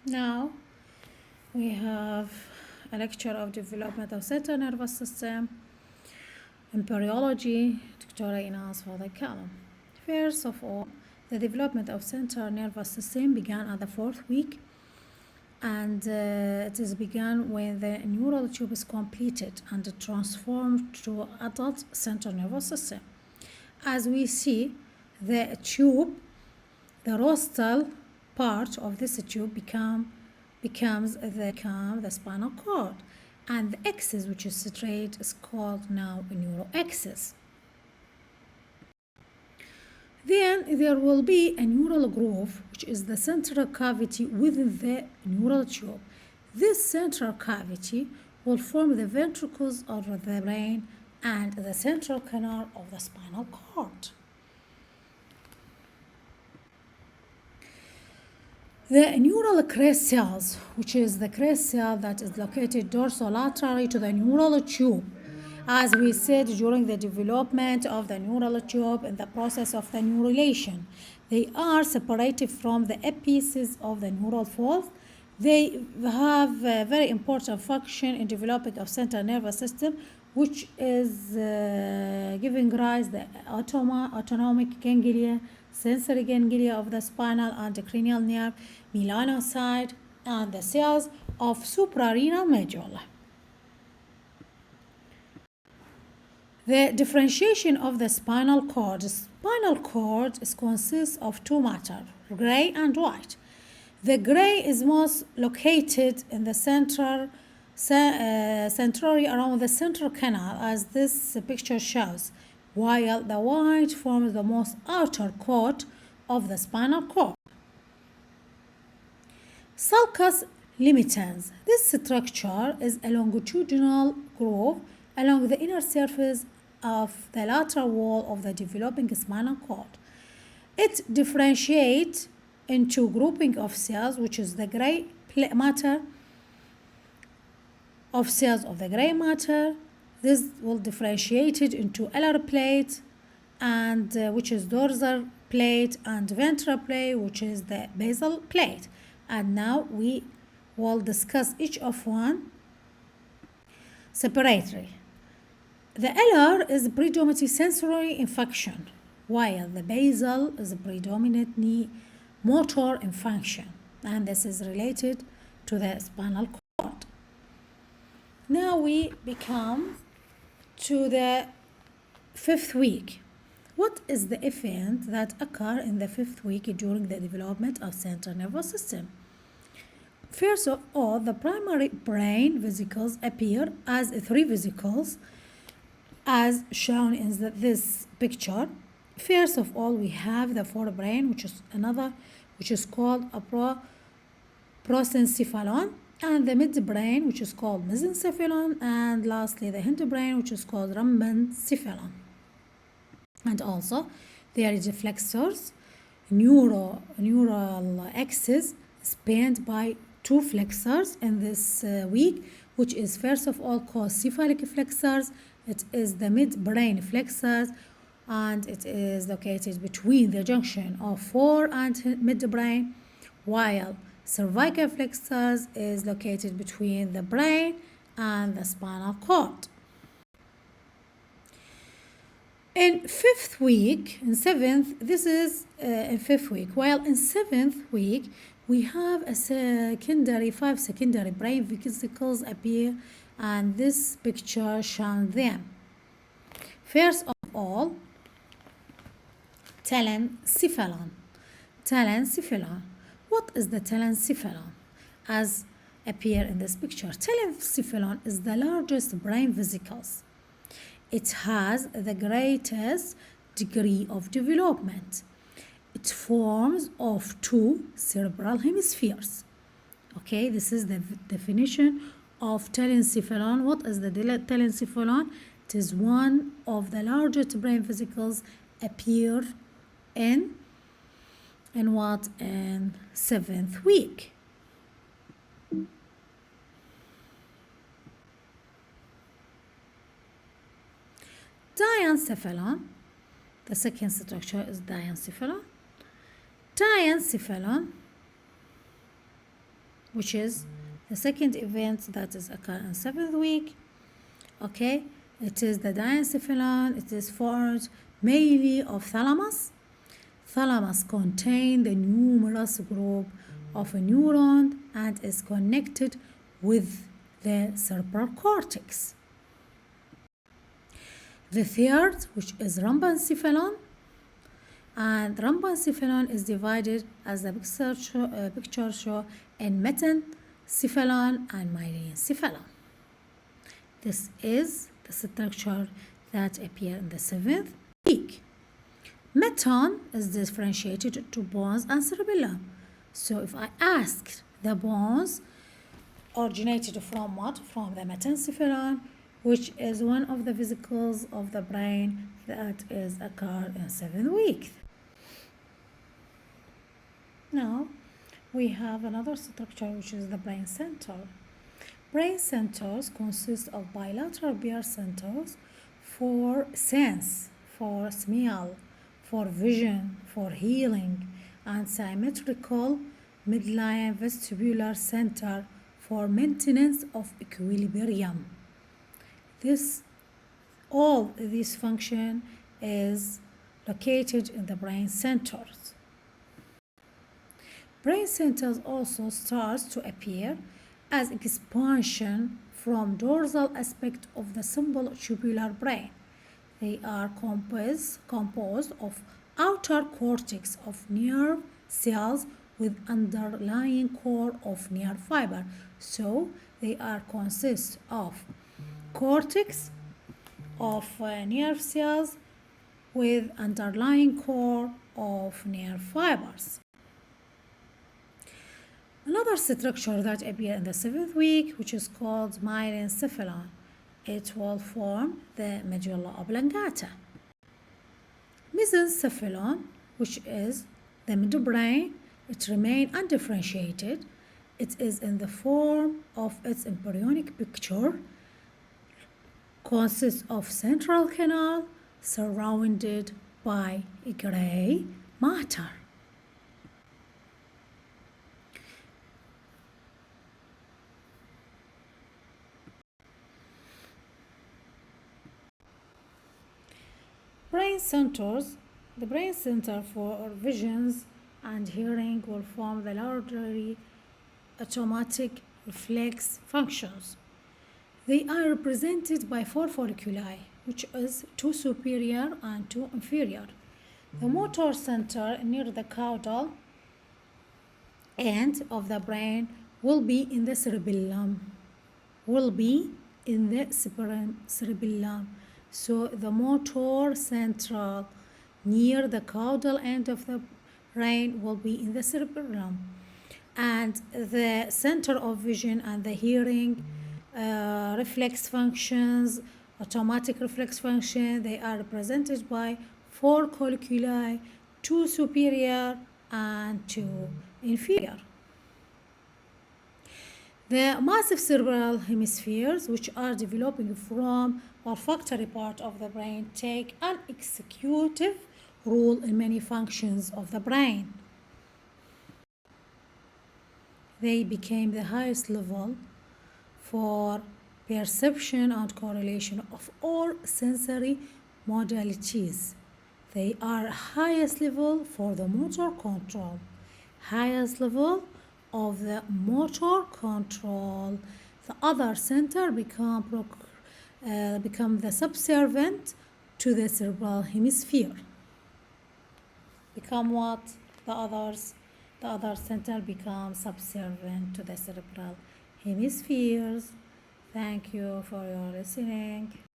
Now we have a lecture of development of central nervous system, embryology, Dr. Inas for the column. First of all, the development of central nervous system began at the fourth week, and it is began when the neural tube is completed and transformed to adult central nervous system. As we see, the tube, the rostral part of this tube becomes the spinal cord, and the axis, which is straight, is called now a neural axis. Then there will be a neural groove, which is the central cavity within the neural tube. This central cavity will form the ventricles of the brain and the central canal of the spinal cord. The neural crest cells, which is the crest cell that is located dorsolaterally to the neural tube, as we said during the development of the neural tube in the process of the neurulation, they are separated from the apices of the neural fold. They have a very important function in developing of central nervous system, which is giving rise the autonomic ganglia, sensory ganglia of the spinal and the cranial nerve, melanocyte, and the cells of suprarenal medulla. The differentiation of the spinal cord. The spinal cord consists of two matter, gray and white. The gray is most located in the centrally around the central canal, as this picture shows, while the white forms the most outer coat of the spinal cord. Sulcus limitans. This structure is a longitudinal groove along the inner surface of the lateral wall of the developing spinal cord. It differentiates into grouping of cells, which is the gray matter of cells of the gray matter. This will differentiate it into alar plate, and which is dorsal plate, and ventral plate, which is the basal plate. And now we will discuss each of one separately. The alar is predominantly sensory in function, while the basal is predominantly motor in function, and this is related to the spinal cord. Now we become to the fifth week. What is the event that occur in the fifth week during the development of central nervous system? First of all, the primary brain vesicles appear as three vesicles, as shown in this picture. First of all, we have the forebrain, which is called a prosencephalon, and the midbrain, which is called mesencephalon, and lastly the hindbrain, which is called rhombencephalon. And also there is flexors, neural axis spanned by two flexors in this week, which is first of all called cephalic flexors. It is the midbrain flexors, and it is located between the junction of fore and midbrain, while cervical flexors is located between the brain and the spinal cord. In fifth week, in seventh, this is in fifth week, while in seventh week we have five secondary brain vesicles appear, and this picture shows them. First of all, telencephalon. What is the telencephalon? As appear in this picture, telencephalon is the largest brain vesicles. It has the greatest degree of development. It forms of two cerebral hemispheres. Okay, this is the definition of telencephalon. What is the telencephalon? It is one of the largest brain vesicles appear in what? In seventh week. Diencephalon. The second structure is diencephalon. Diencephalon which is the second event that is occur in 7th week. Okay, it is the diencephalon. It is formed mainly of thalamus. Thalamus contains the numerous group of a neuron and is connected with the cerebral cortex. The third, which is rhombencephalon, and rhombencephalon is divided as the picture show in metencephalon and myelencephalon. This is the structure that appear in the 7th week. Meton is differentiated to bones and cerebellum. So if I asked the bones originated from what? From the metencephalon, which is one of the vesicles of the brain that is occurred in 7th week. Now we have another structure, which is the brain center. Brain centers consist of bilateral pair centers for sense, for smell, for vision, for healing, and symmetrical midline vestibular center for maintenance of equilibrium. All this function is located in the brain centers. Brain centers also start to appear as expansion from dorsal aspect of the simple tubular brain. They are composed of outer cortex of nerve cells with underlying core of nerve fiber. So they are consist of cortex of nerve cells with underlying core of nerve fibers. Another structure that appears in the 7th week, which is called myelencephalon. It will form the medulla oblongata. Mesencephalon, which is the midbrain, it remains undifferentiated. It is in the form of its embryonic picture, consists of central canal surrounded by a gray matter. Brain centers. The brain center for visions and hearing will form the largely automatic reflex functions. They are represented by 4 folliculi, which is 2 superior and 2 inferior. The motor center near the caudal end of the brain will be in the cerebellum. Cerebellum. So the motor central near the caudal end of the brain will be in the cerebellum. And the center of vision and the hearing, reflex functions, automatic reflex function, they are represented by 4 colliculi, 2 superior and 2 inferior. The massive cerebral hemispheres, which are developing from olfactory part of the brain, take an executive role in many functions of the brain. They became the highest level for perception and correlation of all sensory modalities. They are highest level for the motor control. Highest level of the motor control. The other center become the subservient to the cerebral hemisphere. Become what? The other center becomes subservient to the cerebral hemispheres. Thank you for your listening.